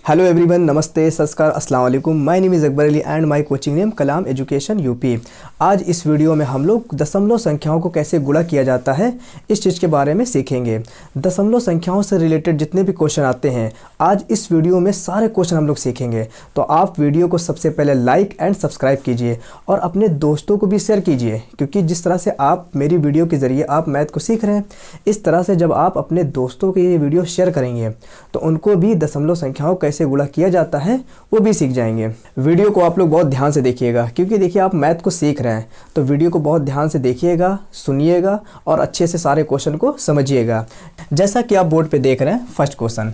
Hello everyone, नमस्ते, सस्कार, अस्सलाम वालेकुम। My name is Akbar Ali and my coaching name Kalam education UP. आज इस वीडियो में हम लोग दशमलव संख्याओं को कैसे गुणा किया जाता है इस चीज़ के बारे में सीखेंगे। दशमलव संख्याओं से रिलेटेड जितने भी क्वेश्चन आते हैं आज इस वीडियो में सारे क्वेश्चन हम लोग सीखेंगे। तो आप वीडियो को सबसे पहले लाइक एंड सब्सक्राइब कीजिए और अपने दोस्तों को भी शेयर कीजिए, क्योंकि जिस तरह से आप मेरी वीडियो के ज़रिए आप मैथ को सीख रहे हैं, इस तरह से जब आप अपने दोस्तों को ये वीडियो शेयर करेंगे तो उनको भी दशमलव संख्याओं कैसे गुणा किया जाता है वो भी सीख जाएंगे। वीडियो को आप लोग बहुत ध्यान से देखिएगा, क्योंकि देखिए आप मैथ को सीख रहे हैं तो वीडियो को बहुत ध्यान से देखिएगा, सुनिएगा और अच्छे से सारे क्वेश्चन को समझिएगा। जैसा कि आप बोर्ड पे देख रहे हैं, first question,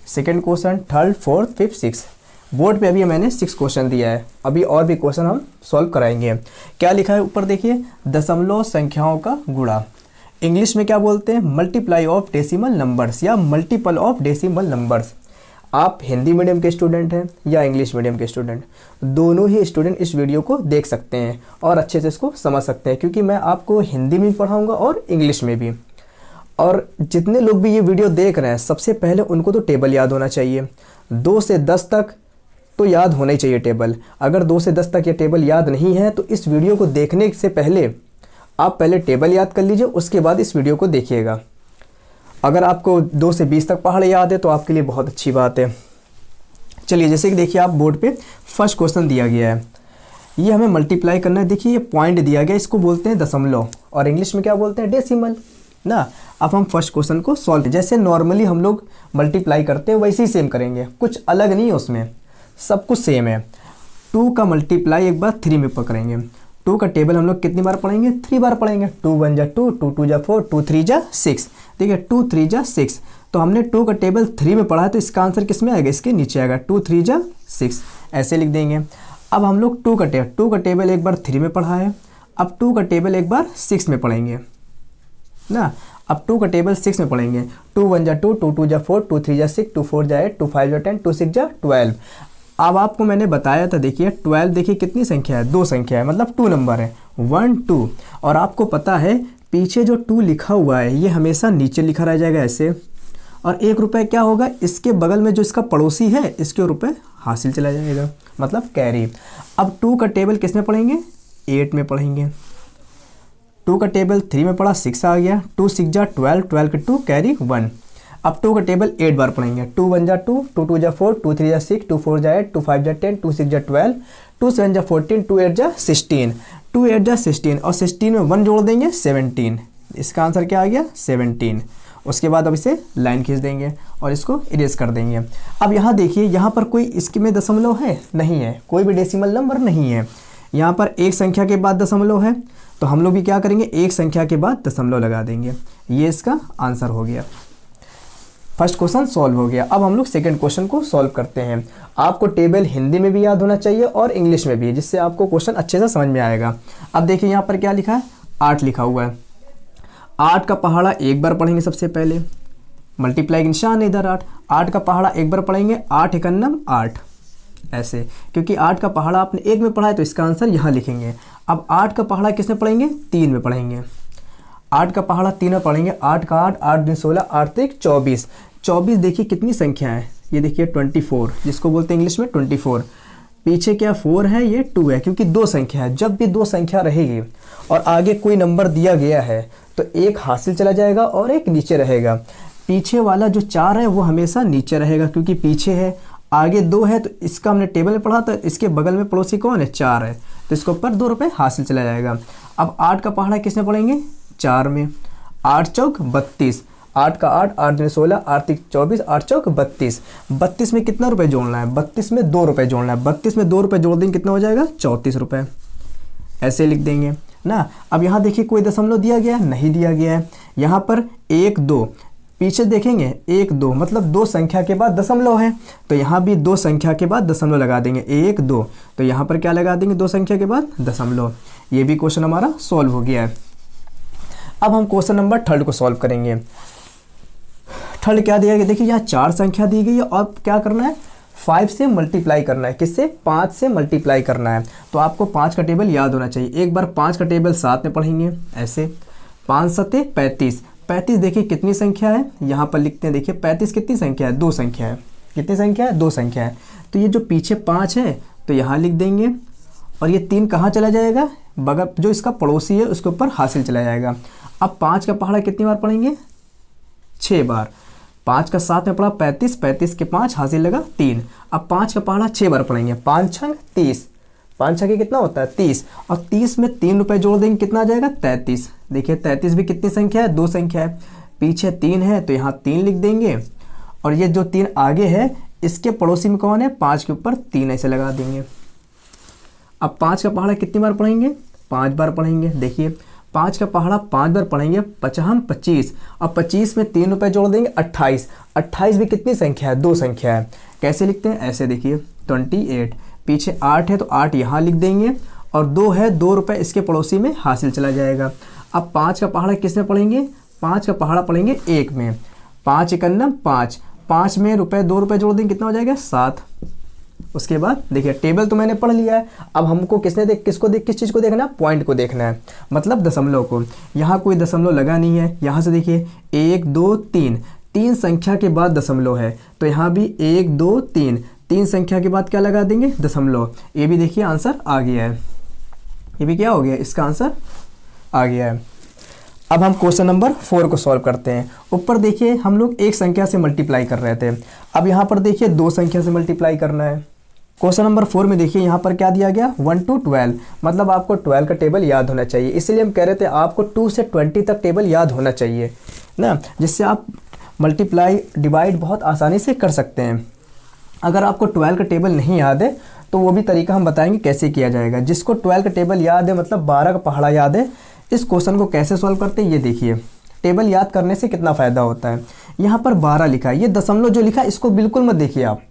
second question, third, fourth, fifth, six. Board पे अभी मैंने 6 क्वेश्चन दिया है, अभी और भी क्वेश्चन हम सॉल्व कराएंगे। क्या लिखा है ऊपर देखिए, दशमलव संख्याओं का गुणा। इंग्लिश में क्या बोलते हैं, मल्टीप्लाई ऑफ डेसिमल नंबर्स या मल्टीपल ऑफ डेसिमल नंबर्स। आप हिंदी मीडियम के स्टूडेंट हैं या इंग्लिश मीडियम के स्टूडेंट, दोनों ही स्टूडेंट इस वीडियो को देख सकते हैं और अच्छे से इसको समझ सकते हैं, क्योंकि मैं आपको हिंदी में पढ़ाऊंगा और इंग्लिश में भी। और जितने लोग भी ये वीडियो देख रहे हैं, सबसे पहले उनको तो टेबल याद होना चाहिए। 2 से 10 तक तो याद होना ही चाहिए टेबल। अगर 2 से 10 तक ये टेबल याद नहीं है तो इस वीडियो को देखने से पहले आप पहले टेबल याद कर लीजिए, उसके बाद इस वीडियो को देखिएगा। अगर आपको 2 से 20 तक पहाड़ याद है तो आपके लिए बहुत अच्छी बात है। चलिए, जैसे कि देखिए आप बोर्ड पे फर्स्ट क्वेश्चन दिया गया है, ये हमें मल्टीप्लाई करना है। देखिए ये पॉइंट दिया गया, इसको बोलते हैं दशमलव और इंग्लिश में क्या बोलते हैं, डेसिमल ना। अब हम फर्स्ट क्वेश्चन को सॉल्व, जैसे नॉर्मली हम लोग मल्टीप्लाई करते हैं वैसे ही सेम करेंगे, कुछ अलग नहीं है उसमें, सब कुछ सेम है। 2 का मल्टीप्लाई एक बार 3 में पकड़ेंगे। 2 का टेबल हम लोग कितनी बार पढ़ेंगे, 3 बार पढ़ेंगे। 2 1 जा 2, 2 2 जा 4, 2 3 जा 6। ठीक है, 2 3 जा 6। तो हमने 2 का टेबल 3 में पढ़ा है, तो इसका आंसर किस में आएगा, इसके नीचे आएगा। 2 3 जा 6 ऐसे लिख देंगे। अब हम लोग 2 का टेबल एक बार 3 में पढ़ा है, अब 2 का टेबल एक बार 6 में पढ़ेंगे ना। अब 2 का टेबल 6 में पढ़ेंगे। 2 1 जा 2, 2 2 जा 4, 2 3 जा 6, 2 4 जा 8, 2 5 जा 10, 2 6 जा 12। अब आपको मैंने बताया था, देखिए 12 देखिए कितनी संख्या है, 2 संख्या है, मतलब 2 नंबर है, 1 2। और आपको पता है पीछे जो 2 लिखा हुआ है ये हमेशा नीचे लिखा रह जाएगा ऐसे, और 1 रुपये क्या होगा, इसके बगल में जो इसका पड़ोसी है इसके रुपये हासिल चला जाएगा, मतलब कैरी। अब 2 का टेबल किस में पढ़ेंगे, 8 में पढ़ेंगे। 2 का टेबल 3 में पढ़ा, 6 आ गया। 2 6 जा 12, 12 के 2 कैरी 1। अब 2 का टेबल 8 बार पढ़ेंगे। 2 1 जा 2, 2 2 जा 4, 2 3 जा 6, 2 4 जा 8, 2 5 जा 10, 2 6 जा 12, 2 7 जा 14, 2 8 जा 16, 2 8 जा 16 और 16 में 1 जोड़ देंगे 17। इसका आंसर क्या आ गया, 17। उसके बाद अब इसे लाइन खींच देंगे और इसको इरेज कर देंगे। अब यहाँ देखिए, यहाँ पर कोई इसके में दशमलव है नहीं है, कोई भी डेसिमल नंबर नहीं है। यहाँ पर एक संख्या के बाद दशमलव है, तो हम लोग भी क्या करेंगे, एक संख्या के बाद दशमलव लगा देंगे। ये इसका आंसर हो गया। फर्स्ट क्वेश्चन सॉल्व हो गया। अब हम लोग सेकंड क्वेश्चन को सॉल्व करते हैं। आपको टेबल हिंदी में भी याद होना चाहिए और इंग्लिश में भी, जिससे आपको क्वेश्चन अच्छे से समझ में आएगा। अब देखिए यहाँ पर क्या लिखा है, 8 लिखा हुआ है। 8 का पहाड़ा एक बार पढ़ेंगे, सबसे पहले मल्टीप्लाई निशान है इधर 8। 8 का पहाड़ा एक बार पढ़ेंगे, 8 एकन्नम 8 ऐसे, क्योंकि 8 का पहाड़ा आपने 1 में पढ़ा है तो इसका आंसर यहाँ लिखेंगे। अब 8 का पहाड़ा किस में पढ़ेंगे, 3 में पढ़ेंगे। 8 का पहाड़ा 3 में पढ़ेंगे। 8 का 8, 8 दिन 16, 8 3 24। 24 देखिए कितनी संख्या है, ये देखिए 24, जिसको बोलते हैं इंग्लिश में 24। पीछे क्या 4 है, ये 2 है, क्योंकि 2 संख्या है। जब भी 2 संख्या रहेगी और आगे कोई नंबर दिया गया है तो एक हासिल चला जाएगा और एक नीचे रहेगा। पीछे वाला जो 4 है वो हमेशा नीचे रहेगा, क्योंकि पीछे है। आगे 2 है तो इसका हमने टेबल में पढ़ा था, इसके बगल में पड़ोसी कौन है, 4 है, तो इसके ऊपर 2 रुपये हासिल चला जाएगा। अब 8 का पहाड़ा किसमें पढ़ेंगे, 4 में। 8 चौक 32, 8 का 8, 8 दिन 16, 8 3 24, 8 चौक 32। 32 में कितना रुपये जोड़ना है, 32 में 2 रुपये जोड़ना है। 32 में 2 रुपये जोड़ देंगे, कितना हो जाएगा, 34 रुपये ऐसे लिख देंगे ना। अब यहाँ देखिए कोई दशमलव दिया गया है, नहीं दिया गया है। यहाँ पर 1 2, पीछे देखेंगे 1 2, मतलब 2 संख्या के बाद दशमलव है, तो यहाँ भी 2 संख्या के बाद दशमलव लगा देंगे, 1 2। तो यहाँ पर क्या लगा देंगे, 2 संख्या के बाद दशमलव। ये भी क्वेश्चन हमारा सॉल्व हो गया है। अब हम क्वेश्चन नंबर 3 को सॉल्व करेंगे। 3 क्या दिया गया, देखिए यहाँ 4 संख्या दी गई है और क्या करना है, 5 से मल्टीप्लाई करना है। किससे, 5 से मल्टीप्लाई करना है। तो आपको 5 का टेबल याद होना चाहिए। एक बार 5 का टेबल 7 में पढ़ेंगे ऐसे, 5 7 35। 35 देखिए कितनी संख्या है, यहाँ पर लिखते हैं। देखिए 35 कितनी संख्या है, 2 संख्या है। कितनी संख्या है? 2 संख्या है। तो ये जो पीछे 5 है तो यहाँ लिख देंगे, और ये 3 कहाँ चला जाएगा? बगल जो इसका पड़ोसी है उसके ऊपर हासिल चला जाएगा। अब 5 का पहाड़ा कितनी बार पढ़ेंगे? 6 बार। 5 का 7 में पढ़ा 35, 35 के 5 हासिल लगा 3। अब 5 का पहाड़ा 6 बार पढ़ेंगे, 5 छंग 30, 5 छंगे कितना होता है? 30, और 30 में 3 रुपये जोड़ देंगे, कितना आ जाएगा? 33। देखिए 33 भी कितनी संख्या है? 2 संख्या है। पीछे 3 है तो यहाँ 3 लिख देंगे, और ये जो 3 आगे है इसके पड़ोसी में कौन है? 5 के ऊपर 3 ऐसे लगा देंगे। अब 5 का पहाड़ा कितनी बार पढ़ेंगे? 5 बार पढ़ेंगे। देखिए 5 का पहाड़ा 5 बार पढ़ेंगे, 25, और 25 में 3 रुपये जोड़ देंगे 28। 28 भी कितनी संख्या है? 2 संख्या है। कैसे लिखते हैं? ऐसे देखिए 28, पीछे 8 है तो 8 यहाँ लिख देंगे, और 2 है, 2 रुपये इसके पड़ोसी में हासिल चला जाएगा। अब 5 का पहाड़ा किस में पढ़ेंगे? 5 का पहाड़ा पढ़ेंगे 1 में। 5 एकन्नम 5, 5 में 2 रुपये जोड़ देंगे, कितना हो जाएगा? 7। उसके बाद देखिए टेबल तो मैंने पढ़ लिया है, अब हमको किस चीज़ को देखना है? पॉइंट को देखना है, मतलब दशमलव को। यहाँ कोई दशमलव लगा नहीं है। यहाँ से देखिए 1 2 3, 3 संख्या के बाद दशमलव है, तो यहाँ भी 1 2 3, 3 संख्या के बाद क्या लगा देंगे? दशमलव। ये भी देखिए आंसर आ गया है, ये भी क्या हो गया? इसका आंसर आ गया है। अब हम क्वेश्चन नंबर 4 को सॉल्व करते हैं। ऊपर देखिए हम लोग एक संख्या से मल्टीप्लाई कर रहे थे, अब यहाँ पर देखिए 2 संख्या से मल्टीप्लाई करना है। क्वेश्चन नंबर 4 में देखिए यहाँ पर क्या दिया गया? 1 to 12, मतलब आपको 12 का टेबल याद होना चाहिए। इसलिए हम कह रहे थे आपको 2 से 20 तक टेबल याद होना चाहिए ना, जिससे आप मल्टीप्लाई डिवाइड बहुत आसानी से कर सकते हैं। अगर आपको 12 का टेबल नहीं याद है तो वो भी तरीका हम बताएंगे कैसे किया जाएगा। जिसको 12 का टेबल याद है, मतलब 12 का पहाड़ा याद है, इस क्वेश्चन को कैसे सॉल्व करते हैं ये देखिए। टेबल याद करने से कितना फ़ायदा होता है। यहाँ पर 12 लिखा है, ये दशमलव जो लिखा है इसको बिल्कुल मत देखिए आप।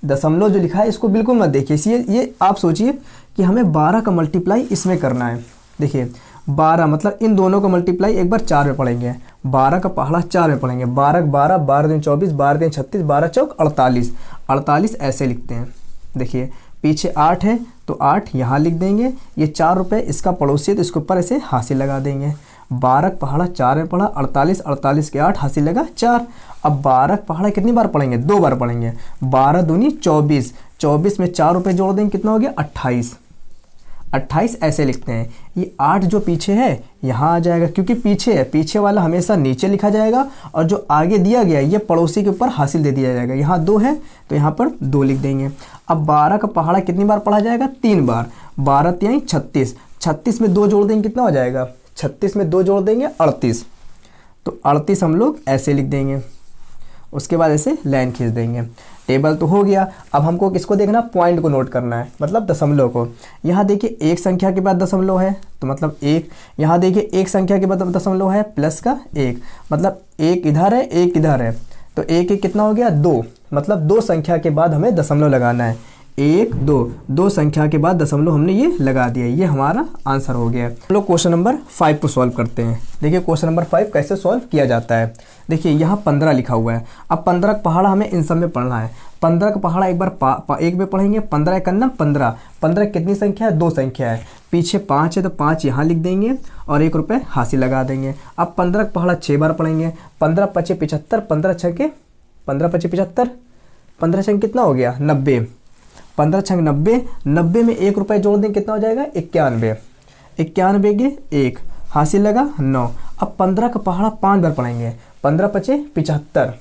दशमलव जो लिखा है इसको बिल्कुल मत देखिए। ये आप सोचिए कि हमें 12 का मल्टीप्लाई इसमें करना है। देखिए 12 मतलब इन दोनों का मल्टीप्लाई एक बार 4 में पढ़ेंगे, 12 का पहाड़ा 4 में पढ़ेंगे। 12 12, 12 दूनी 24, 12 तीन 36, 12 चौक 48, 48 ऐसे लिखते हैं। देखिए पीछे 8 है तो 8 यहाँ लिख देंगे, ये 4 रुपये इसका पड़ोसी है तो इसके ऊपर ऐसे हासिल लगा देंगे। 12 का पहाड़ा 4 में पढ़ा, 48, 48 के 8 हासिल लगा 4। अब 12 का पहाड़ा कितनी बार पढ़ेंगे? 2 बार पढ़ेंगे। 12 दूनी 24, 24 में 4 रुपये जोड़ देंगे, कितना हो गया? 28, 28 ऐसे लिखते हैं। ये 8 जो पीछे है यहाँ आ जाएगा, क्योंकि पीछे है, पीछे वाला हमेशा नीचे लिखा जाएगा, और जो आगे दिया गया है ये पड़ोसी के ऊपर हासिल दे दिया जाएगा। यहाँ 2 है तो यहाँ पर 2 लिख देंगे। अब 12 का पहाड़ा कितनी बार पढ़ा जाएगा? 3 बार। 12 3 36, 36 में 2 जोड़ देंगे, कितना हो जाएगा? 36 में 2 जोड़ देंगे 38, तो 38 हम लोग ऐसे लिख देंगे। उसके बाद ऐसे लाइन खींच देंगे। टेबल तो हो गया, अब हमको किसको देखना? पॉइंट को नोट करना है, मतलब दशमलव को। यहाँ देखिए एक संख्या के बाद दशमलव है तो मतलब 1, यहाँ देखिए एक संख्या के बाद दशमलव है प्लस का 1, मतलब 1 इधर है 1 इधर है, तो 1 1 कितना हो गया? 2, मतलब 2 संख्या के बाद हमें दशमलव लगाना है। 1 2, 2 संख्या के बाद दशमलव हमने ये लगा दिया, ये हमारा आंसर हो गया। हम लोग क्वेश्चन नंबर 5 को सॉल्व करते हैं। देखिए क्वेश्चन नंबर 5 कैसे सॉल्व किया जाता है। देखिए यहाँ 15 लिखा हुआ है, अब 15 का पहाड़ा हमें इन सब में पढ़ना है। 15 का पहाड़ा एक बार एक में पढ़ेंगे, 15 एकन्नम 15, 15 कितनी संख्या है? 2 संख्या है। पीछे 5 है तो 5 यहाँ लिख देंगे और 1 रुपये हासिल लगा देंगे। अब 15 का पहाड़ा 6 बार पढ़ेंगे, 15 5 75, 15 6 के 15 5 75, 15 6 कितना हो गया? 90, 15 6 90, 90 में 1 रुपये जोड़ दें, कितना हो जाएगा? 91, 91 के 1 हासिल लगा 9। अब 15 का पहाड़ा 5 बार पढ़ेंगे, 15 5 75,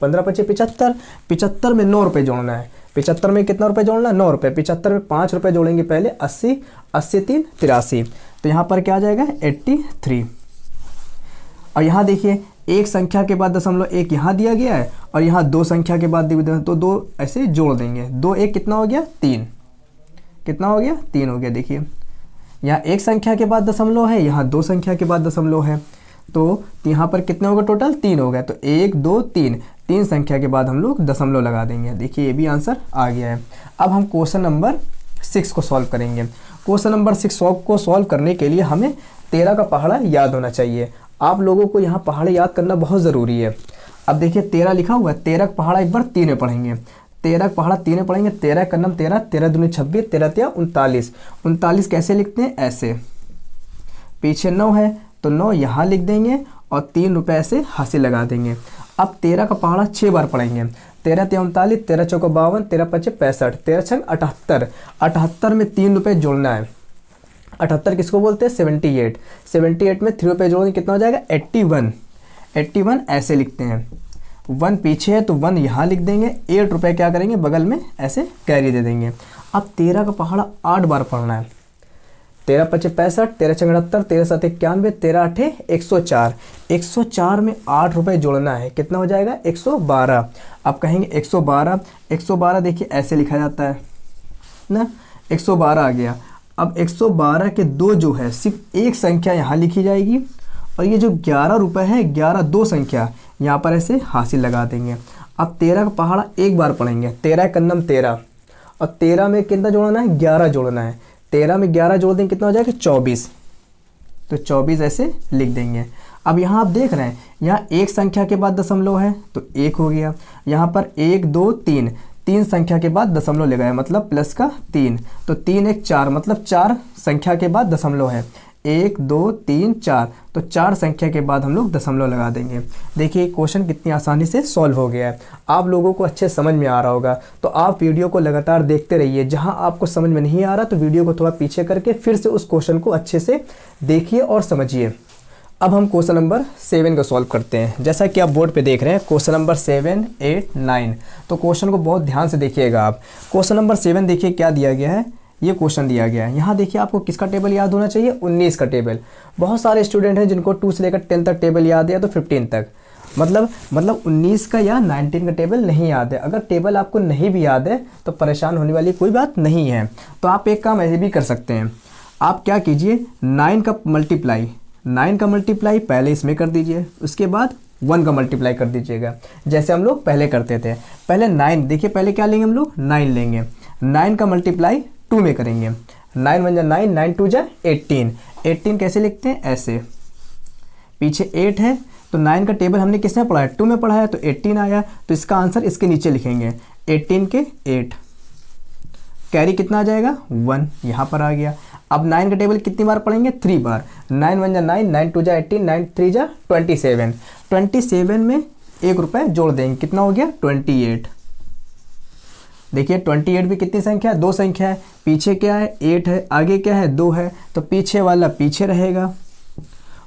15 5 75, 75 में 9 रुपये जोड़ना है। 75 में कितना रुपये जोड़ना है? 9 रुपये। 75 में 5 रुपये जोड़ेंगे पहले, 80, 80 3 83, तो यहाँ पर क्या आ जाएगा? 83। और यहाँ देखिए एक संख्या के बाद दशमलव 1 यहाँ दिया गया है, और यहाँ 2 संख्या के बाद तो 2 ऐसे जोड़ देंगे। 2 1 कितना हो गया? 3, कितना हो गया? 3 हो गया। देखिए यहाँ एक संख्या के बाद दशमलव है, यहाँ 2 संख्या के बाद दशमलव है, तो यहाँ पर कितने होगा? टोटल 3 हो गया। तो 1 2 3, 3 संख्या के बाद हम लोग दशमलव लगा देंगे। देखिए ये भी आंसर आ गया है। अब हम क्वेश्चन नंबर 6 को सॉल्व करेंगे। क्वेश्चन नंबर 6 को सॉल्व करने के लिए हमें 13 का पहाड़ा याद होना चाहिए। आप लोगों को यहाँ पहाड़े याद करना बहुत ज़रूरी है। अब देखिए 13 लिखा हुआ है, 13 का पहाड़ा एक बार 3 में पढ़ेंगे, 13 का पहाड़ा 3 में पढ़ेंगे। 13 का नम 13, 13 दूनी 26, 13 तिया 39, 39 कैसे लिखते हैं? ऐसे। पीछे 9 है तो 9 यहाँ लिख देंगे और 3 रुपये ऐसे हासिल लगा देंगे। अब 13 का पहाड़ा 6 बार पढ़ेंगे, 13 तिया 39, 13 चौका 52, 13 पचे 65, 13 छंग 78। 78 में 3 रुपये जोड़ना है। 78 किसको बोलते हैं? 78। 78 में 3 रुपये जोड़ेंगे कितना हो जाएगा? 81। 81 ऐसे लिखते हैं, 1 पीछे है तो 1 यहाँ लिख देंगे। 8 रुपये क्या करेंगे? बगल में ऐसे कैरी दे देंगे। अब 13 का पहाड़ा 8 बार पढ़ना है। 13 पचे 65, 13 छंग 78, 13 सात 91, 13 आठे 104। 104 में 8 रुपये जोड़ना है, कितना हो जाएगा? 112। अब कहेंगे 112, 112 देखिए ऐसे लिखा जाता है ना, 112 आ गया। अब 112 के 2 जो है सिर्फ एक संख्या यहाँ लिखी जाएगी, और ये जो 11 रुपये है 11 2 संख्या यहाँ पर ऐसे हासिल लगा देंगे। अब 13 का पहाड़ा एक बार पढ़ेंगे, 13 कन्नम 13, और 13 में कितना जोड़ना है? 11 जोड़ना है। 13 में 11 जोड़ देंगे कितना हो जाएगा? 24। तो 24 ऐसे लिख देंगे। अब यहाँ आप देख रहे हैं, यहाँ एक संख्या के बाद दशमलव है तो 1 हो गया। यहाँ पर 1 2 3, 3 संख्या के बाद दशमलव लगाया मतलब प्लस का 3, तो 3 1 4 मतलब 4 संख्या के बाद दशमलव है। 1 2 3 4, तो 4 संख्या के बाद हम लोग दशमलव लगा देंगे। देखिए क्वेश्चन कितनी आसानी से सॉल्व हो गया है। आप लोगों को अच्छे समझ में आ रहा होगा, तो आप वीडियो को लगातार देखते रहिए। जहां आपको समझ में नहीं आ रहा तो वीडियो को थोड़ा पीछे करके फिर से उस क्वेश्चन को अच्छे से देखिए और समझिए। अब हम क्वेश्चन नंबर 7 को सॉल्व करते हैं। जैसा कि आप बोर्ड पे देख रहे हैं क्वेश्चन नंबर 7 8 9, तो क्वेश्चन को बहुत ध्यान से देखिएगा आप। क्वेश्चन नंबर 7 देखिए क्या दिया गया है, ये क्वेश्चन दिया गया है। यहाँ देखिए आपको किसका टेबल याद होना चाहिए? 19 का टेबल। बहुत सारे स्टूडेंट हैं जिनको 2 से लेकर 10 तक टेबल याद है, या तो 15 तक, मतलब 19 का या 19 का टेबल नहीं याद है। अगर टेबल आपको नहीं भी याद है तो परेशान होने वाली कोई बात नहीं है। तो आप एक काम ऐसे भी कर सकते हैं, आप क्या कीजिए, 9 का मल्टीप्लाई पहले इसमें कर दीजिए, उसके बाद 1 का मल्टीप्लाई कर दीजिएगा, जैसे हम लोग पहले करते थे। पहले 9 देखिए, पहले क्या लेंगे हम लोग? 9 लेंगे। 9 का मल्टीप्लाई 2 में करेंगे। 9 1 जा 9, 9 2 जा 18। 18 कैसे लिखते हैं? ऐसे। पीछे 8 है तो 9 का टेबल हमने किस में पढ़ा है? 2 में पढ़ा है, तो 18 आया, तो इसका आंसर इसके नीचे लिखेंगे। 18 के 8, कैरी कितना आ जाएगा? 1 यहाँ पर आ गया। अब 9 का टेबल कितनी बार पढ़ेंगे? 3 बार। 9 1 जा 9, 9 2 जा 18, 9 3 जा 27। 27 में 1 रुपये जोड़ देंगे, कितना हो गया? 28। देखिए 28 भी कितनी संख्या है? 2 संख्या है। पीछे क्या है? 8 है, आगे क्या है? 2 है, तो पीछे वाला पीछे रहेगा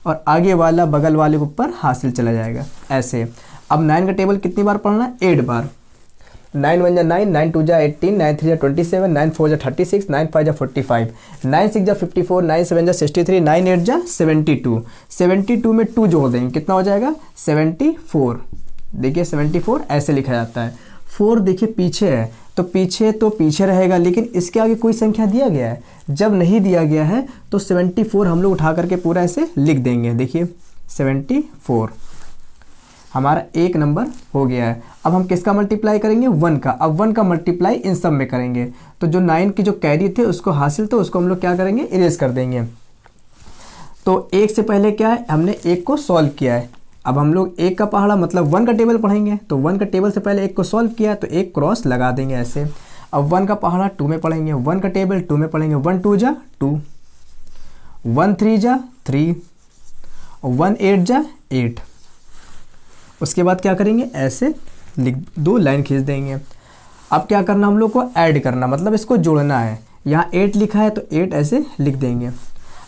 और आगे वाला बगल वाले के ऊपर हासिल चला जाएगा, ऐसे। अब 9 का टेबल कितनी बार पढ़ना है? 8 बार। 9 1 जा 9, 9 2 जा 18, 9 3 जा 27, 9 4 जा 36, 9 5 जा 45, 9 6 जा 54, 9 7 जा 63, 9 8 जा 72। 72 में 2 जोड़ देंगे, कितना हो जाएगा? 74। देखिए 74 ऐसे लिखा जाता है। 4 देखिए पीछे है, तो पीछे रहेगा, लेकिन इसके आगे कोई संख्या दिया गया है? जब नहीं दिया गया है तो 74 हम लोग उठा करके पूरा ऐसे लिख देंगे। देखिए 74 हमारा 1 नंबर हो गया है। अब हम किसका मल्टीप्लाई करेंगे? 1 का। अब 1 का मल्टीप्लाई इन सब में करेंगे, तो जो 9 की जो कैरी थे उसको हासिल, तो उसको हम लोग क्या करेंगे? इरेज कर देंगे। तो 1 से पहले क्या है? हमने 1 को सॉल्व किया है। अब हम लोग 1 का पहाड़ा मतलब 1 का टेबल पढ़ेंगे, तो 1 का टेबल से पहले 1 को सॉल्व किया तो 1 क्रॉस लगा देंगे ऐसे। अब 1 का पहाड़ा 2 में पढ़ेंगे, 1 का टेबल 2 में पढ़ेंगे। 1 2 जा 2, 1 3 जा 3, 1 8 जा 8। उसके बाद क्या करेंगे? ऐसे लिख 2 लाइन खींच देंगे। अब क्या करना हम लोग को? ऐड करना, मतलब इसको जोड़ना है। यहाँ 8 लिखा है तो 8 ऐसे लिख देंगे।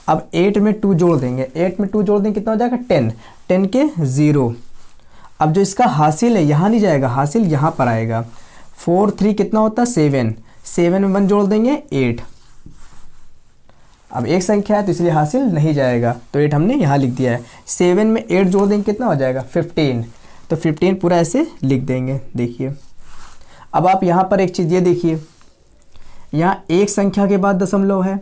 अब 8 में 2 जोड़ देंगे, 8 में 2 जोड़ देंगे कितना हो जाएगा? 10। 10 के 0। अब जो इसका हासिल है यहाँ नहीं जाएगा, हासिल यहाँ पर आएगा। 4 3 कितना होता है? 7। 7 में 1 जोड़ देंगे 8। अब एक संख्या है तो इसलिए हासिल नहीं जाएगा, तो 8 हमने यहाँ लिख दिया है। 7 में 8 जोड़ देंगे कितना हो जाएगा? 15। तो 15 पूरा ऐसे लिख देंगे। देखिए अब आप यहाँ पर एक चीज़ ये देखिए, यहाँ एक संख्या के बाद दशमलव है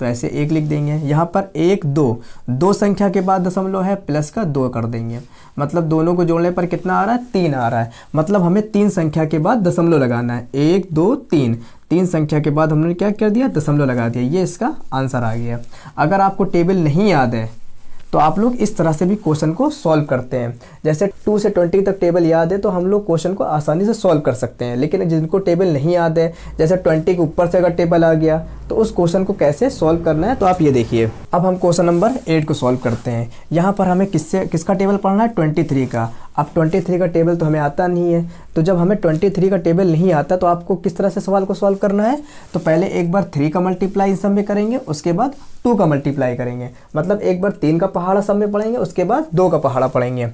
तो ऐसे 1 लिख देंगे। यहाँ पर 1 2 संख्या के बाद दशमलव है, प्लस का 2 कर देंगे, मतलब दोनों को जोड़ने पर कितना आ रहा है? 3 आ रहा है। मतलब हमें 3 संख्या के बाद दशमलव लगाना है। 1 2 3, 3 संख्या के बाद हमने क्या कर दिया? दशमलव लगा दिया। ये इसका आंसर आ गया। अगर आपको टेबल नहीं याद है तो आप लोग इस तरह से भी क्वेश्चन को सॉल्व करते हैं। जैसे 2 से 20 तक टेबल याद है तो हम लोग क्वेश्चन को आसानी से सॉल्व कर सकते हैं, लेकिन जिनको टेबल नहीं याद है, जैसे 20 के ऊपर से अगर टेबल आ गया तो उस क्वेश्चन को कैसे सॉल्व करना है तो आप ये देखिए। अब हम क्वेश्चन नंबर 8 को सॉल्व करते हैं। यहाँ पर हमें किसका टेबल पढ़ना है, 23 का। अब 23 का टेबल तो हमें आता नहीं है, तो जब हमें 23 का टेबल नहीं आता तो आपको किस तरह से सवाल को सॉल्व करना है, तो पहले एक बार 3 का मल्टीप्लाई इन सब में करेंगे, उसके बाद 2 का मल्टीप्लाई करेंगे। मतलब एक बार 3 का पहाड़ा सब में पढ़ेंगे, उसके बाद 2 का पहाड़ा पढ़ेंगे।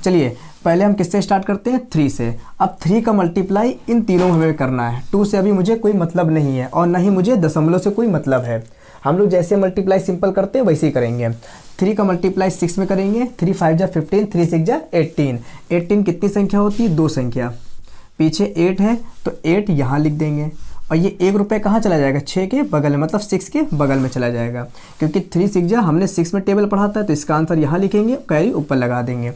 चलिए पहले हम किससे स्टार्ट करते हैं, 3 से। अब 3 का मल्टीप्लाई इन तीनों में हमें करना है। 2 से अभी मुझे कोई मतलब नहीं है और ना ही मुझे दशमलव से कोई मतलब है। हम लोग जैसे मल्टीप्लाई सिंपल करते हैं वैसे ही करेंगे। 3 का मल्टीप्लाई 6 में करेंगे, 3 5 जा 15, 3 6 जा 18। 18 कितनी संख्या होती है, 2 संख्या। पीछे 8 है तो 8 यहाँ लिख देंगे और ये 1 रुपये कहाँ चला जाएगा, 6 के बगल में, मतलब 6 के बगल में चला जाएगा। क्योंकि 3 6 जा हमने 6 में टेबल पढ़ा था तो इसका आंसर यहाँ लिखेंगे, कैरी ऊपर लगा देंगे।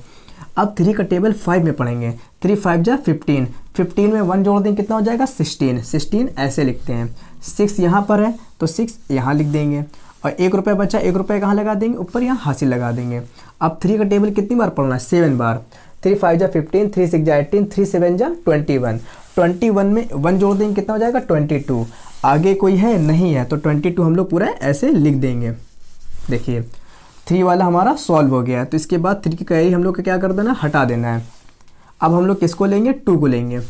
अब 3 का टेबल 5 में पढ़ेंगे, 3 5 जा 15, 15 में 1 जोड़ देंगे कितना हो जाएगा, 16, 16 ऐसे लिखते हैं। 6 यहाँ पर है तो 6 यहाँ लिख देंगे और 1 रुपये बचा, 1 रुपये कहाँ लगा देंगे, ऊपर यहाँ हासिल लगा देंगे। अब 3 का टेबल कितनी बार पढ़ना है, 7 बार। 3 5 जा 15, 3 6 जा 18, 3 7 जा 21। 21 में 1 जोड़ देंगे कितना हो जाएगा, 22। आगे कोई है नहीं है तो 22 हम लोग पूरा ऐसे लिख देंगे। देखिए 3 वाला हमारा सॉल्व हो गया है। तो इसके बाद 3 की कैरी हम लोग को क्या कर देना है, हटा देना है। अब हम लोग किसको लेंगे, 2 को लेंगे।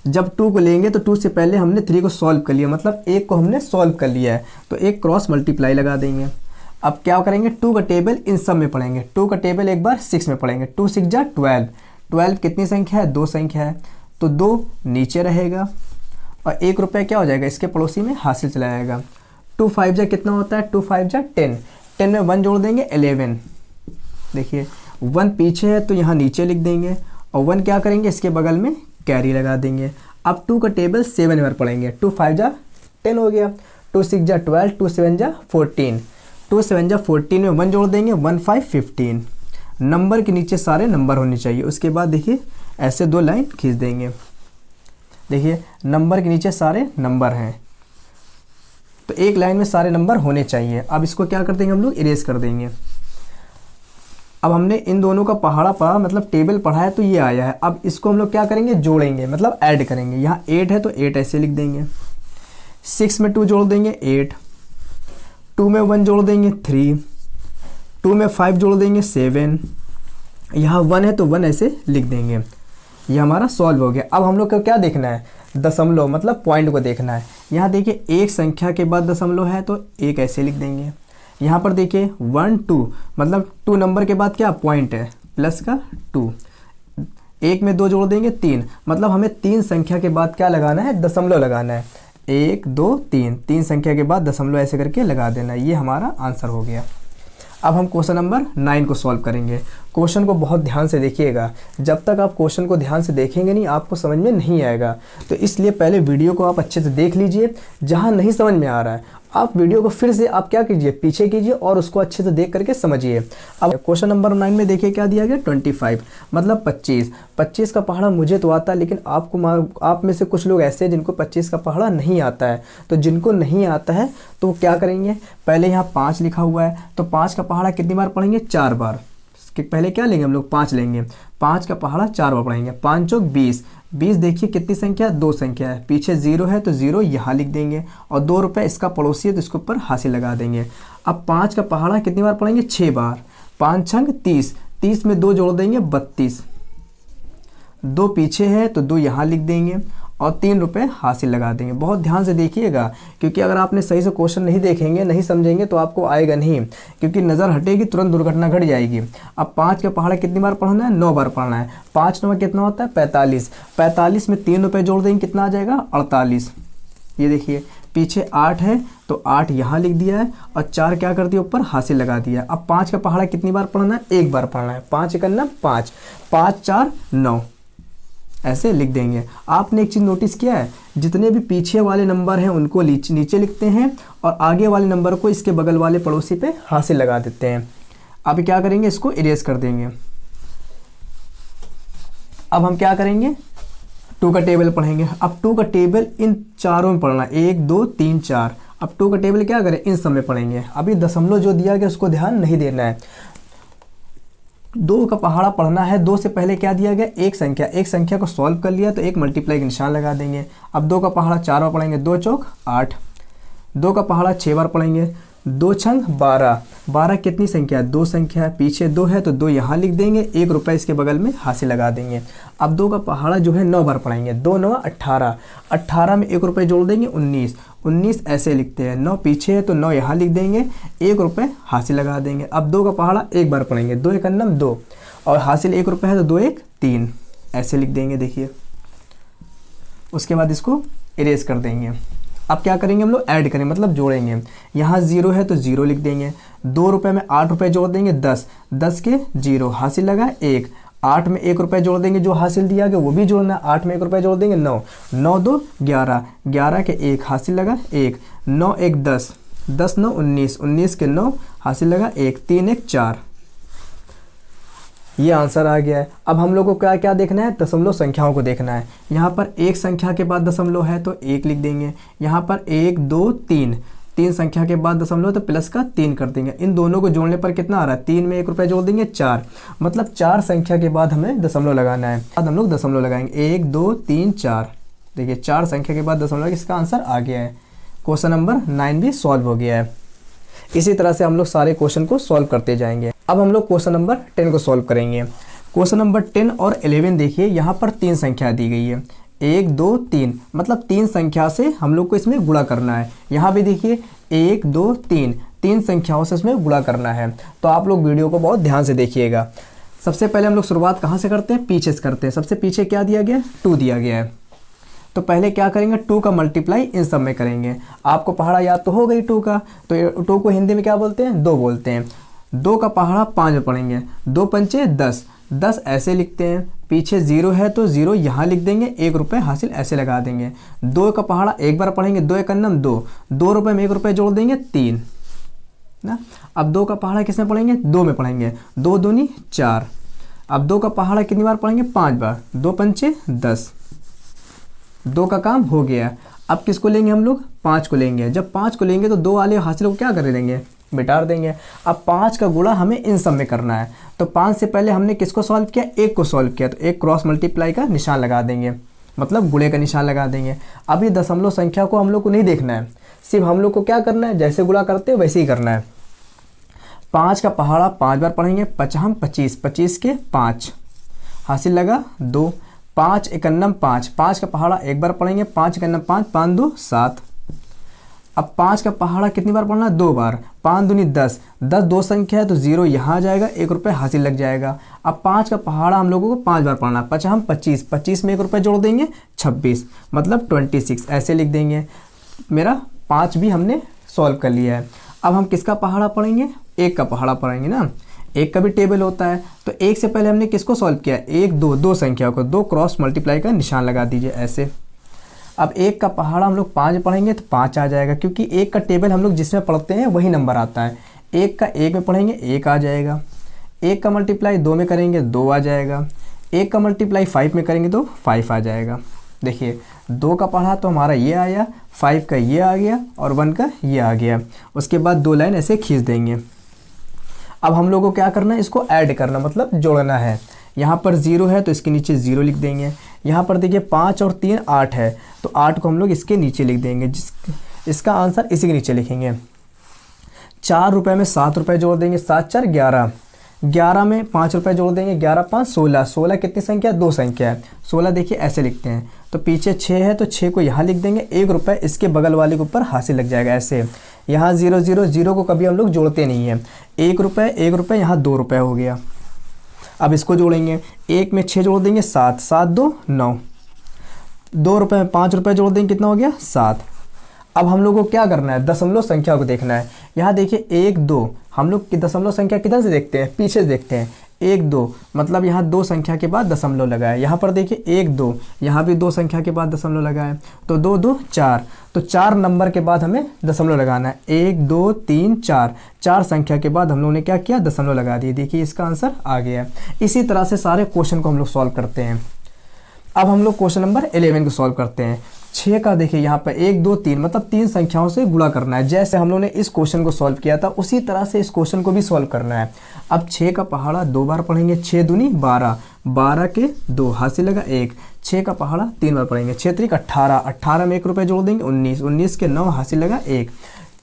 जब 2 को लेंगे तो 2 से पहले हमने 3 को सॉल्व कर लिया, मतलब 1 को हमने सॉल्व कर लिया है तो एक क्रॉस मल्टीप्लाई लगा देंगे। अब क्या करेंगे, 2 का टेबल इन सब में पढ़ेंगे। 2 का टेबल एक बार 6 में पढ़ेंगे, 2 6 जा 12। 12 कितनी संख्या है, 2 संख्या है तो 2 नीचे रहेगा और 1 रुपये क्या हो जाएगा, इसके पड़ोसी में हासिल चला जाएगा। 2 5 जा कितना होता है, 2 5 जा 10, 10 में 1 जोड़ देंगे 11। देखिए 1 पीछे है तो यहाँ नीचे लिख देंगे और 1 क्या करेंगे, इसके बगल में कैरी लगा देंगे। अब 2 का टेबल 7 बार पढ़ेंगे, 2 5 जा 10 हो गया, 2 6 जा 12, 2 7 जा 14, 2 7 जा 14 में 1 जोड़ देंगे, 1 5 15। नंबर के नीचे सारे नंबर होने चाहिए। उसके बाद देखिए ऐसे 2 लाइन खींच देंगे। देखिए नंबर के नीचे सारे नंबर हैं तो एक लाइन में सारे नंबर होने चाहिए। अब इसको क्या कर देंगे, हम लोग इरेज कर देंगे। अब हमने इन दोनों का पहाड़ा पढ़ा, मतलब टेबल पढ़ा है तो ये आया है। अब इसको हम लोग क्या करेंगे, जोड़ेंगे, मतलब ऐड करेंगे। यहाँ 8 है तो 8 ऐसे लिख देंगे। 6 में 2 जोड़ देंगे 8, 2 में 1 जोड़ देंगे 3, 2 में 5 जोड़ देंगे 7, यहाँ 1 है तो 1 ऐसे लिख देंगे। ये हमारा सॉल्व हो गया। अब हम लोग को क्या देखना है, दशमलव, मतलब पॉइंट को देखना है। यहाँ देखिए एक संख्या के बाद दशमलव है तो 1 ऐसे लिख देंगे। यहाँ पर देखिए 1 2, मतलब 2 नंबर के बाद क्या पॉइंट है, प्लस का 2। 1 में 2 जोड़ देंगे 3, मतलब हमें 3 संख्या के बाद क्या लगाना है, दशमलव लगाना है। 1 2 3, 3 संख्या के बाद दशमलव ऐसे करके लगा देना है। ये हमारा आंसर हो गया। अब हम क्वेश्चन नंबर 9 को सॉल्व करेंगे। क्वेश्चन को बहुत ध्यान से देखिएगा, जब तक आप क्वेश्चन को ध्यान से देखेंगे नहीं आपको समझ में नहीं आएगा। तो इसलिए पहले वीडियो को आप अच्छे से देख लीजिए। जहाँ नहीं समझ में आ रहा है आप वीडियो को फिर से आप क्या कीजिए, पीछे कीजिए और उसको अच्छे से देख करके समझिए। अब क्वेश्चन नंबर 9 में देखिए क्या दिया गया, 25, मतलब 25। 25 का पहाड़ा मुझे तो आता है, लेकिन आप में से कुछ लोग ऐसे हैं जिनको 25 का पहाड़ा नहीं आता है। तो जिनको नहीं आता है तो वो क्या करेंगे, पहले यहाँ 5 लिखा हुआ है तो 5 का पहाड़ा कितनी बार पढ़ेंगे, 4 बार। पहले क्या लेंगे हम लोग, 5 लेंगे। 5 का पहाड़ा 4 बार पढ़ेंगे। 5 चौक 20, 20 देखिए कितनी संख्या, 2 संख्या है। पीछे 0 है तो 0 यहाँ लिख देंगे और 2 रुपये इसका पड़ोसी है तो इसके ऊपर हासिल लगा देंगे। अब 5 का पहाड़ा कितनी बार पढ़ेंगे, 6 बार। 5 छंग 30, 30 में 2 जोड़ देंगे 32, 2 पीछे है तो 2 यहाँ लिख देंगे और 3 रुपये हासिल लगा देंगे। बहुत ध्यान से देखिएगा, क्योंकि अगर आपने सही से क्वेश्चन नहीं देखेंगे, नहीं समझेंगे तो आपको आएगा नहीं, क्योंकि नज़र हटेगी तुरंत दुर्घटना घट जाएगी। अब 5 का पहाड़ा कितनी बार पढ़ना है, 9 बार पढ़ना है। 5 9 कितना होता है, 45। 45 में 3 रुपये जोड़ देंगे कितना आ जाएगा, 48। ये देखिए पीछे 8 है तो 8 यहाँ लिख दिया है और 4 क्या कर दिया, ऊपर हासिल लगा दिया। अब 5 का पहाड़ा कितनी बार पढ़ना है, 1 बार पढ़ना है। 5 करना 5, 5 4 9 ऐसे लिख देंगे। आपने एक चीज़ नोटिस किया है, जितने भी पीछे वाले नंबर हैं उनको नीचे लिखते हैं और आगे वाले नंबर को इसके बगल वाले पड़ोसी पे हासिल लगा देते हैं। अब क्या करेंगे, इसको इरेज कर देंगे। अब हम क्या करेंगे, 2 का टेबल पढ़ेंगे। अब 2 का टेबल इन चारों में पढ़ना, 1 2 3 4। अब 2 का टेबल क्या करें, इन सब में पढ़ेंगे। अभी दशमलव जो दिया गया उसको ध्यान नहीं देना है। 2 का पहाड़ा पढ़ना है। 2 से पहले क्या दिया गया, एक संख्या को सॉल्व कर लिया तो एक मल्टीप्लाई का निशान लगा देंगे। अब 2 का पहाड़ा 4 बार पढ़ेंगे, 2 चौक 8। 2 का पहाड़ा 6 बार पढ़ेंगे। 2 छंग 12, 12 कितनी संख्या है? 2 संख्या है, पीछे 2 है तो 2 यहाँ लिख देंगे, 1 रुपये इसके बगल में हासिल लगा देंगे। अब 2 का पहाड़ा जो है 9 बार पढ़ेंगे। 2 9 18, 18 में 1 रुपये जोड़ देंगे, 19, 19 ऐसे लिखते हैं। 9 पीछे है तो 9 यहाँ लिख देंगे, 1 रुपये हासिल लगा देंगे। अब 2 का पहाड़ा 1 बार पढ़ेंगे। 2 1 2 और हासिल 1 रुपये है तो 2 1 3 ऐसे लिख देंगे। देखिए उसके बाद इसको इरेज कर देंगे। अब क्या करेंगे हम लोग? ऐड करेंगे, मतलब जोड़ेंगे। यहाँ 0 है तो 0 लिख देंगे। 2 रुपये में 8 रुपये जोड़ देंगे, 10, 10 के 0 हासिल लगा 1, 8 में 1 रुपये जोड़ देंगे, जो हासिल दिया गया वो भी जोड़ना। 8 में 1 रुपये जोड़ देंगे, 9, 9 2 11, 11 के 1 हासिल लगा 1, 9 1 10, 10 9 19, 19 के 9 हासिल लगा 1, 3 1 4। ये आंसर आ गया है। अब हम लोग को क्या क्या देखना है? दशमलव संख्याओं को देखना है। यहाँ पर एक संख्या के बाद दशमलव है तो 1 लिख देंगे। यहाँ पर 1 2 3, 3 संख्या के बाद दशमलव तो प्लस का 3 कर देंगे। इन दोनों को जोड़ने पर कितना आ रहा है? 3 में 1 रुपये जोड़ देंगे 4, मतलब 4 संख्या के बाद हमें दशमलव लगाना है। बाद हम लोग दशमलव लगाएंगे 1 2 3 4। देखिए 4 संख्या के बाद दशमलव, इसका आंसर आ गया है। क्वेश्चन नंबर 9 भी सॉल्व हो गया है। इसी तरह से हम लोग सारे क्वेश्चन को सॉल्व करते जाएंगे। अब हम लोग क्वेश्चन नंबर 10 को सॉल्व करेंगे। क्वेश्चन नंबर 10 और 11 देखिए, यहाँ पर 3 संख्या दी गई है, 1 2 3, मतलब 3 संख्या से हम लोग को इसमें गुणा करना है। यहाँ भी देखिए 1 2 3, 3 संख्याओं से इसमें गुणा करना है। तो आप लोग वीडियो को बहुत ध्यान से देखिएगा। सबसे पहले हम लोग शुरुआत कहाँ से करते हैं? पीछे से करते हैं। सबसे पीछे क्या दिया गया है? 2 दिया गया है। तो पहले क्या करेंगे? 2 का मल्टीप्लाई इन सब में करेंगे। आपको पहाड़ा याद तो हो गई 2 का, तो 2 को हिंदी में क्या बोलते हैं? 2 बोलते हैं। 2 का पहाड़ा 5 में पढ़ेंगे। 2 पंचे 10, 10 ऐसे लिखते हैं। पीछे 0 है तो 0 यहाँ लिख देंगे, 1 रुपये हासिल ऐसे लगा देंगे। 2 का पहाड़ा 1 बार पढ़ेंगे। 2 1 2, 2 रुपये में 1 रुपये जोड़ देंगे 3 ना। अब 2 का पहाड़ा किस में पढ़ेंगे? 2 में पढ़ेंगे। 2 दूनी 4। अब 2 का पहाड़ा कितनी बार पढ़ेंगे? 5 बार। 2 पंचे 10, 2 का काम हो गया। अब किसको लेंगे हम लोग? 5 को लेंगे। जब 5 को लेंगे तो 2 वाले हासिल को क्या कर देंगे? मिटार देंगे। अब 5 का गुणा हमें इन सब में करना है। तो 5 से पहले हमने किसको सॉल्व किया? 1 को सॉल्व किया, तो 1 क्रॉस मल्टीप्लाई का निशान लगा देंगे, मतलब गुणे का निशान लगा देंगे। अब ये दशमलव संख्या को हम लोग को नहीं देखना है, सिर्फ हम लोग को क्या करना है? जैसे गुणा करते हैं वैसे ही करना है। 5 का पहाड़ा 5 बार पढ़ेंगे। 5 25, 25 के 5 हासिल लगा 2। 5 1 5, 5 का पहाड़ा 1 बार पढ़ेंगे। 5 1 5, 5 2 7। अब 5 का पहाड़ा कितनी बार पढ़ना है? 2 बार। 5 दूनी 10, 10 दो संख्या है तो 0 यहाँ आ जाएगा, 1 रुपये हासिल लग जाएगा। अब 5 का पहाड़ा हम लोगों को 5 बार पढ़ना है। 5 25, 25 में 1 रुपये जोड़ देंगे 26, मतलब 26 ऐसे लिख देंगे। मेरा 5 भी हमने सॉल्व कर लिया है। अब हम किसका पहाड़ा पढ़ेंगे? 1 का पहाड़ा पढ़ेंगे ना। 1 का भी टेबल होता है, तो 1 से पहले हमने किसको सॉल्व किया? 1 2, 2 संख्या को 2 क्रॉस मल्टीप्लाई का निशान लगा दीजिए ऐसे। अब 1 का पहाड़ा हम लोग 5 पढ़ेंगे तो 5 आ जाएगा, क्योंकि 1 का टेबल हम लोग जिसमें पढ़ते हैं वही नंबर आता है। 1 का 1 में पढ़ेंगे 1 आ जाएगा। 1 का मल्टीप्लाई 2 में करेंगे 2 आ जाएगा। 1 का मल्टीप्लाई 5 में करेंगे तो 5 आ जाएगा। देखिए 2 का पढ़ा तो हमारा ये आया, 5 का ये आ गया और 1 का ये आ गया। उसके बाद 2 लाइन ऐसे खींच देंगे। अब हम लोगों को क्या करना है? इसको ऐड करना, मतलब जोड़ना है। यहाँ पर 0 है तो इसके नीचे 0 लिख देंगे। यहाँ पर देखिए 5 और 3 8 है, तो 8 को हम लोग इसके नीचे लिख देंगे, इसका आंसर इसी के नीचे लिखेंगे। 4 रुपये में 7 रुपये जोड़ देंगे। 7 4 11, 11 में 5 रुपये जोड़ देंगे। 11 5 16, 16 कितनी संख्या? 2 संख्या है। 16 देखिए ऐसे लिखते हैं। तो पीछे 6 है तो 6 को यहाँ लिख देंगे, 1 रुपये इसके बगल वाले के ऊपर हासिल लग जाएगा ऐसे। यहाँ 0 0 0 को कभी हम लोग जोड़ते नहीं हैं। 1 रुपये, यहाँ 2 रुपये हो गया। अब इसको जोड़ेंगे। 1 में 6 जोड़ देंगे 7, 7 2 9। 2 रुपये में 5 रुपये जोड़ देंगे, कितना हो गया? 7। अब हम लोग को क्या करना है? दशमलव संख्या को देखना है। यहाँ देखिए 1 2, हम लोग की दशमलव संख्या किधर से देखते हैं? पीछे से देखते हैं। 1 2, मतलब यहाँ 2 संख्या के बाद दशमलव लगाए। यहाँ पर देखिए 1 2, यहाँ भी 2 संख्या के बाद दशमलव लगाए, तो 2 2 4। तो 4 नंबर के बाद हमें दशमलव लगाना है। 1 2 3 4, 4 संख्या के बाद हम लोगों ने क्या किया? दशमलव लगा दिए। देखिए इसका आंसर आ गया। इसी तरह से सारे क्वेश्चन को हम लोग सॉल्व करते हैं। अब हम लोग क्वेश्चन नंबर 11 को सॉल्व करते हैं। 6 का देखिए यहाँ पर 1 2 3, मतलब 3 संख्याओं से गुणा करना है। जैसे हम लोगों ने इस क्वेश्चन को सॉल्व किया था उसी तरह से इस क्वेश्चन को भी सॉल्व करना है। अब 6 का पहाड़ा 2 बार पढ़ेंगे। 6 दूनी 12, 12 के 2 हासिल लगा 1। 6 का पहाड़ा 3 बार पढ़ेंगे, 6 3 18, 18 में 1 रुपये जोड़ देंगे 19, 19 के 9 हासिल लगा 1।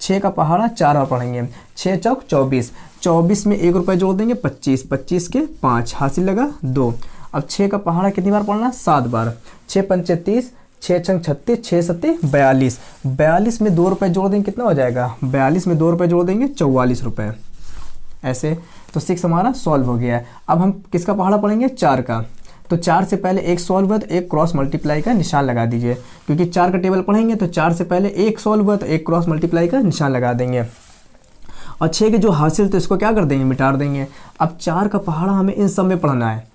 6 का पहाड़ा 4 बार पढ़ेंगे, 6 चौक 24, 24 में 1 रुपये जोड़ देंगे 25, 25 के 5 हासिल लगा 2। अब 6 का पहाड़ा कितनी बार पढ़ना, 7 बार, 6 पंचे 30, 6 छंग 36, 6 सत्ते 42, 42 में 2 रुपये जोड़ देंगे कितना हो जाएगा, 42 में 2 रुपये जोड़ देंगे 44 रुपये। ऐसे तो 6 हमारा सॉल्व हो गया है। अब हम किसका पहाड़ा पढ़ेंगे, 4 का। तो 4 से पहले एक सॉल्व हुआ तो एक क्रॉस मल्टीप्लाई का निशान लगा दीजिए, क्योंकि 4 का टेबल पढ़ेंगे तो 4 से पहले एक सॉल्व हुआ तो एक क्रॉस मल्टीप्लाई का निशान लगा देंगे। और 6 के जो हासिल तो इसको क्या कर देंगे, मिटा देंगे। अब 4 का पहाड़ा हमें इन सब में पढ़ना है।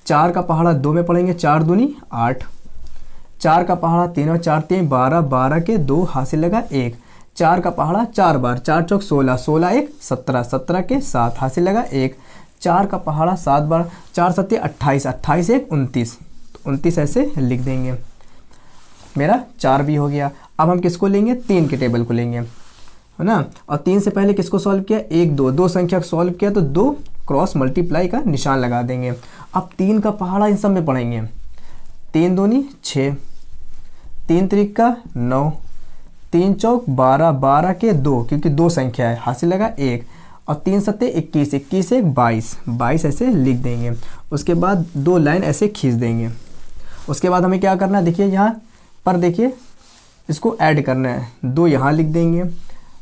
4 का पहाड़ा 2 में पढ़ेंगे, 4 दूनी 8, 4 का पहाड़ा 3 और 4 3 12, 12 के 2 हासिल लगा 1। 4 का पहाड़ा 4 बार, 4 चौक 16, 16 1 17, 17 के 7 हासिल लगा 1। 4 का पहाड़ा 7 बार, 4 सत्ते 28, 28 1 29, 29 ऐसे लिख देंगे। मेरा 4 भी हो गया। अब हम किसको लेंगे, 3 के टेबल को लेंगे, है ना। और 3 से पहले किसको सॉल्व किया, 1 2, 2 संख्या को सॉल्व किया तो 2 क्रॉस मल्टीप्लाई का निशान लगा देंगे। अब 3 का पहाड़ा इन सब में पढ़ेंगे, 3 दूनी 6, 3 त्रिक का 9, 3 चौक 12, 12 के 2, क्योंकि 2 संख्या है हासिल लगा 1। और 3 सत्ते 21, 21 1 22, 22 ऐसे लिख देंगे। उसके बाद 2 लाइन ऐसे खींच देंगे। उसके बाद हमें क्या करना है, देखिए यहाँ पर देखिए इसको ऐड करना है, 2 यहाँ लिख देंगे।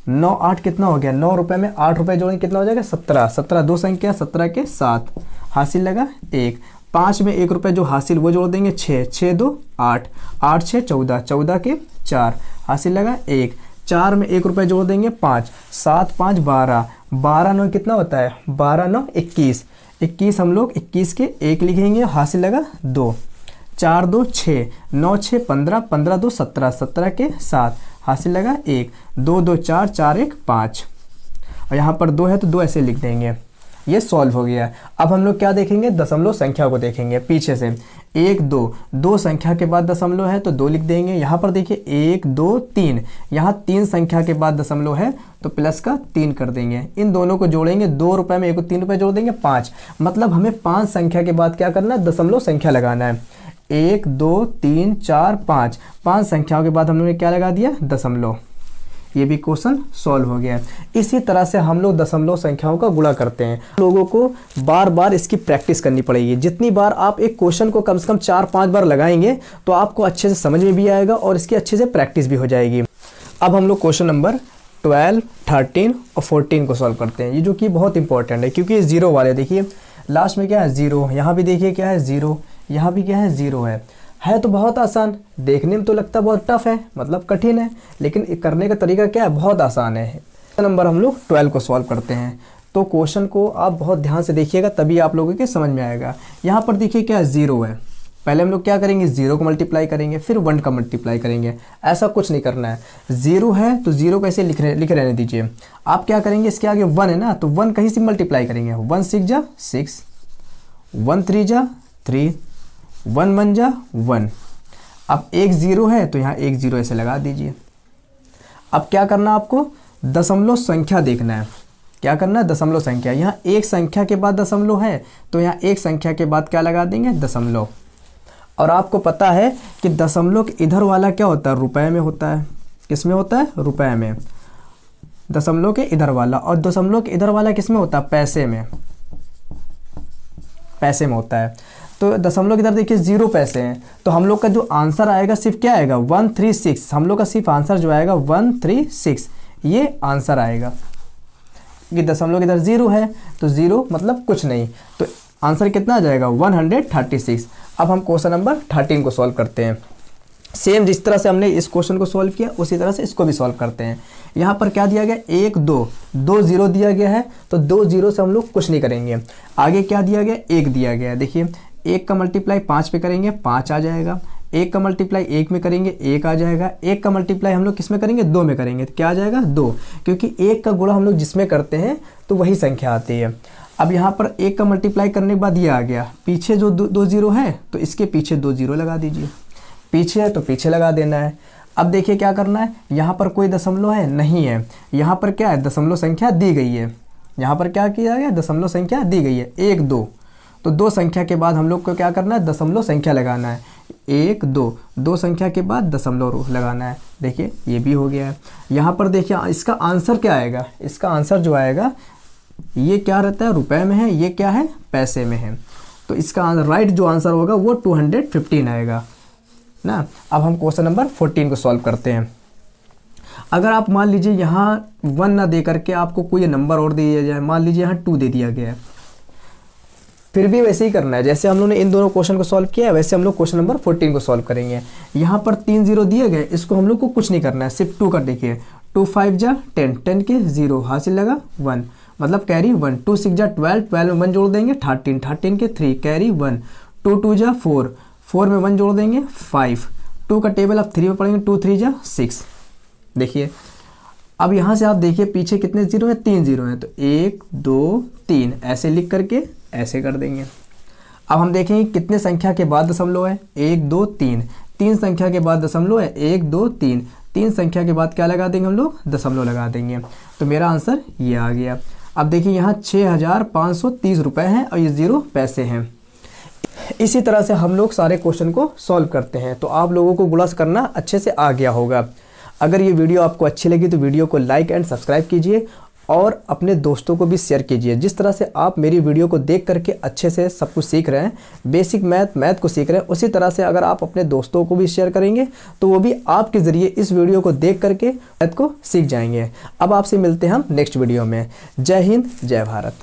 9 8 कितना हो गया, 9 रुपये में 8 रुपये जोड़ेंगे कितना हो जाएगा, 17, 17 2 संख्या 17 के 7 हासिल लगा 1। 5 में 1 रुपये जो हासिल वो जोड़ देंगे 6, 6 2 8, 8 6 14, 14 के 4 हासिल लगा 1। 4 में 1 रुपये जोड़ देंगे 5, 7 5 12, 12 9 कितना होता है, 12 9 21, 21 हम लोग 21 के 1 लिखेंगे हासिल लगा 2। 4 2 6, 9 6 15, 15 2 17, 17 के 7 हासिल लगा 1। 2 2 4, 4 1 5, और यहाँ पर 2 है तो 2 ऐसे लिख देंगे। ये सॉल्व हो गया। अब हम लोग क्या देखेंगे, दशमलव संख्या को देखेंगे पीछे से। 1 2, 2 संख्या के बाद दशमलव है तो 2 लिख देंगे। यहाँ पर देखिए 1 2 3, यहाँ 3 संख्या के बाद दशमलव है तो प्लस का 3 कर देंगे। इन दोनों को जोड़ेंगे, 2 रुपये में 1 को 3 रुपये जोड़ देंगे 5, मतलब हमें 5 संख्या के बाद क्या करना है, दशमलव संख्या लगाना है। 1 2 3 4 5, 5 संख्याओं के बाद हम लोगों ने क्या लगा दिया, दशमलव। ये भी क्वेश्चन सॉल्व हो गया। इसी तरह से हम लोग दशमलव संख्याओं का गुणा करते हैं। लोगों को बार बार इसकी प्रैक्टिस करनी पड़ेगी। जितनी बार आप एक क्वेश्चन को कम से कम 4-5 बार लगाएंगे तो आपको अच्छे से समझ में भी आएगा और इसकी अच्छे से प्रैक्टिस भी हो जाएगी। अब हम लोग क्वेश्चन नंबर 12, 13 और 14 को सॉल्व करते हैं। ये जो कि बहुत इंपॉर्टेंट है, क्योंकि जीरो वाले देखिए लास्ट में क्या है, जीरो, यहाँ भी देखिए क्या है, जीरो, यहाँ भी क्या है, जीरो है तो बहुत आसान। देखने में तो लगता है बहुत टफ है, मतलब कठिन है, लेकिन करने का तरीका क्या है, बहुत आसान है। नंबर हम लोग 12 को सॉल्व करते हैं। तो क्वेश्चन को आप बहुत ध्यान से देखिएगा, तभी आप लोगों के समझ में आएगा। यहाँ पर देखिए क्या है, जीरो है। पहले हम लोग क्या करेंगे, जीरो को मल्टीप्लाई करेंगे, फिर 1 का मल्टीप्लाई करेंगे। ऐसा कुछ नहीं करना है। जीरो है तो जीरो को ऐसे लिख रहने दीजिए। आप क्या करेंगे, इसके आगे 1 है ना, तो 1 कहीं से मल्टीप्लाई करेंगे। 1 6 जा 6, 1 3 जा 3, 1 1 जा 1। अब एक जीरो है तो यहाँ एक जीरो ऐसे लगा दीजिए। अब क्या करना, आपको दशमलव संख्या देखना है। क्या करना है, दशमलव संख्या। यहाँ एक संख्या के बाद दशमलव है तो यहाँ एक संख्या के बाद क्या लगा देंगे, दशमलव। और आपको पता है कि दशमलव के इधर वाला क्या होता है, रुपए में होता है। किस में होता है, रुपए में। दशमलव के इधर वाला, और दशमलव के इधर वाला किस में होता है, पैसे में। पैसे में होता है। तो दशमलव की इधर देखिए 0 पैसे हैं, तो हम लोग का जो आंसर आएगा सिर्फ क्या आएगा, 136। हम लोग का सिर्फ आंसर जो आएगा 136, ये आंसर आएगा। कि दशमलव की इधर 0 है तो 0 मतलब कुछ नहीं, तो आंसर कितना आ जाएगा, 136। अब हम क्वेश्चन नंबर 13 को सॉल्व करते हैं। सेम जिस तरह से हमने इस क्वेश्चन को सॉल्व किया उसी तरह से इसको भी सॉल्व करते हैं। यहाँ पर क्या दिया गया, 1 2, 2 0 दिया गया है, तो 2 0 से हम लोग कुछ नहीं करेंगे। आगे क्या दिया गया, 1 दिया गया है। देखिए 1 का मल्टीप्लाई 5 पे करेंगे, 5 आ जाएगा। 1 का मल्टीप्लाई 1 में करेंगे, 1 आ जाएगा। 1 का मल्टीप्लाई हम लोग किस में करेंगे, 2 में करेंगे, तो क्या आ जाएगा, 2, क्योंकि 1 का गुणा हम लोग जिसमें करते हैं तो वही संख्या आती है। अब यहाँ पर 1 का मल्टीप्लाई करने के बाद ये आ गया, पीछे जो 2 0 है तो इसके पीछे 2 0 लगा दीजिए। पीछे है तो पीछे लगा देना है। अब देखिए क्या करना है, यहाँ पर कोई दशमलव है नहीं है, यहाँ पर क्या है, दशमलव संख्या दी गई है। यहाँ पर क्या किया गया, दशमलव संख्या दी गई है 1 2, तो 2 संख्या के बाद हम लोग को क्या करना है, दशमलव संख्या लगाना है। 1 2, 2 संख्या के बाद दशमलव लगाना है। देखिए ये भी हो गया है। यहाँ पर देखिए इसका आंसर क्या आएगा, इसका आंसर जो आएगा ये क्या रहता है, रुपए में है, ये क्या है, पैसे में है। तो इसका राइट जो आंसर होगा वो 215 आएगा ना। अब हम क्वेश्चन नंबर 14 को सॉल्व करते हैं। अगर आप मान लीजिए यहाँ 1 ना दे करके आपको कोई नंबर और दे दिया जाए, मान लीजिए यहाँ 2 दे दिया गया है, फिर भी वैसे ही करना है जैसे हम लोगों ने इन दोनों क्वेश्चन को सॉल्व किया है, वैसे हम लोग क्वेश्चन नंबर 14 को सॉल्व करेंगे। यहाँ पर 3 0 दिए गए, इसको हम लोग को कुछ नहीं करना है, सिर्फ 2 का देखिए 2 5 जा 10, 10 के 0 हासिल लगा 1, मतलब कैरी 1, 2 6 जा 12, 12 में 1 जोड़ देंगे 13, 13 के 3 कैरी 1, 2 2 जा 4, 4 में 1 जोड़ देंगे 5, 2 का टेबल आप 3 में पढ़ेंगे, 2 3 जा 6। देखिए अब यहाँ से आप देखिए पीछे कितने जीरो हैं, 3 जीरो हैं, तो 1 2 3 ऐसे लिख करके ऐसे कर देंगे। अब हम देखेंगे कितने संख्या के बाद दशमलव है, 1 2 3, 3 संख्या के बाद दशमलव है, 1 2 3, 3 संख्या के बाद क्या लगा देंगे हम लोग, दशमलव लगा देंगे। तो मेरा आंसर ये आ गया। अब देखिए यहाँ 6530 रुपये हैं और ये 0 पैसे हैं। इसी तरह से हम लोग सारे क्वेश्चन को सॉल्व करते हैं। तो आप लोगों को गुणा करना अच्छे से आ गया होगा। अगर ये वीडियो आपको अच्छी लगी तो वीडियो को लाइक एंड सब्सक्राइब कीजिए और अपने दोस्तों को भी शेयर कीजिए। जिस तरह से आप मेरी वीडियो को देख करके अच्छे से सब कुछ सीख रहे हैं, बेसिक मैथ को सीख रहे हैं, उसी तरह से अगर आप अपने दोस्तों को भी शेयर करेंगे तो वो भी आपके ज़रिए इस वीडियो को देख करके मैथ को सीख जाएंगे। अब आपसे मिलते हैं हम नेक्स्ट वीडियो में। जय हिंद, जय भारत।